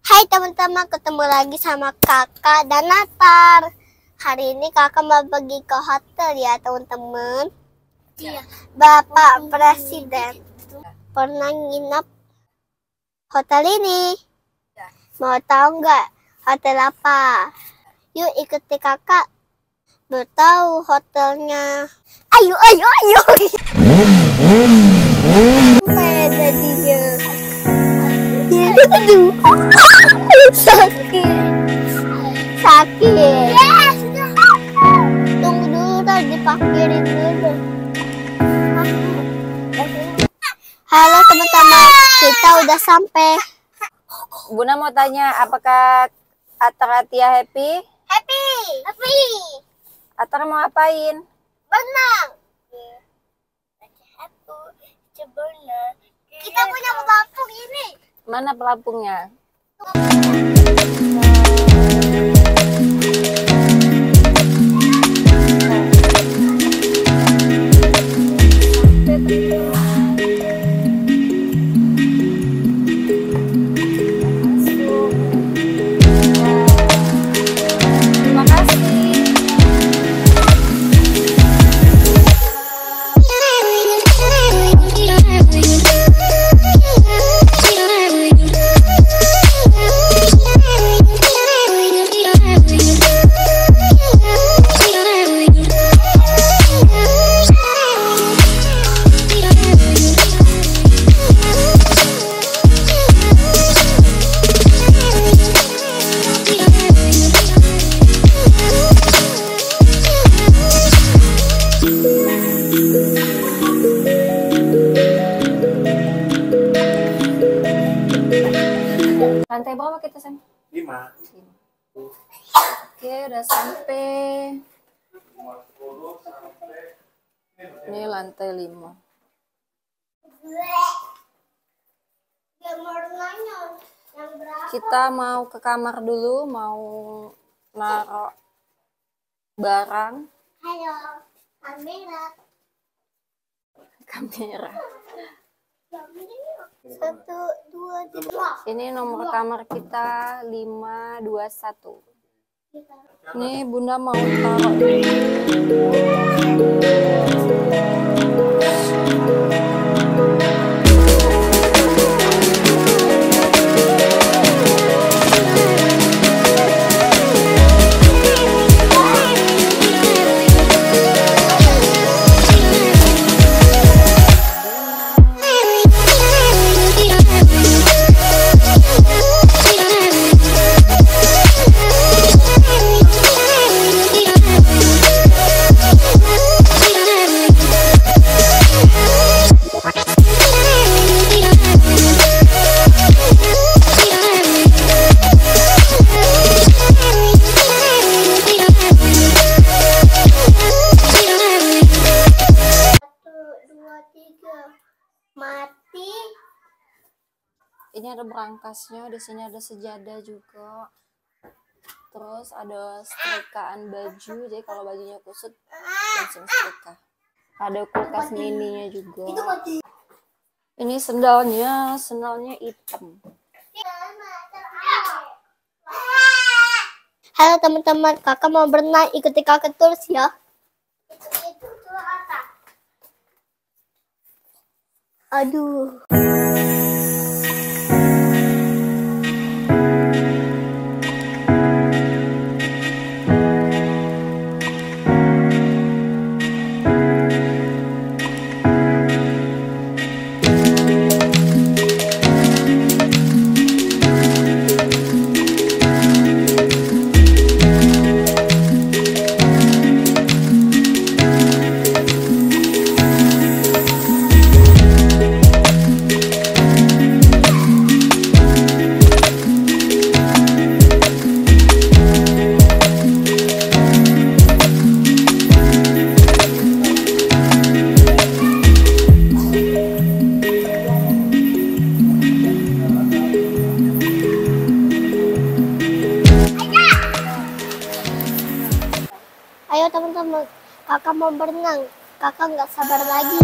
Hai teman-teman, ketemu lagi sama kakak dan Natar. Hari ini kakak mau pergi ke hotel ya teman-teman. Iya. Bapak Presiden pernah nginep hotel ini. Mau tahu nggak hotel apa? Yuk ikuti kakak bertahu hotelnya. Ayo. Sampai jadinya. Aduh, sakit. Tunggu dulu, tadi dipakirin dulu. Halo teman-teman, kita udah sampai. Bunda mau tanya, apakah Atar Atia happy? Happy. Atar mau ngapain? Berenang. Kita punya pelampung ini. Mana pelampungnya? Terima kasih. Lantai berapa kita sampai? 5. Oke, udah sampai. Ini lantai 5. Kita mau ke kamar dulu, mau naruh barang. Halo, kamera. 1, 2, 3. Ini nomor kamar kita 521. Ini Bunda mau taruh mati. ini ada berangkasnya, di sini ada sejadah juga. Terus ada setrikaan baju, jadi kalau bajunya kusut langsung setrika. Ada kulkas mininya juga. Ini sendalnya hitam. Halo teman-teman, kakak mau berenang, ikuti kakak terus ya. Aduh. Ayo teman-teman, kakak mau berenang. Kakak nggak sabar lagi.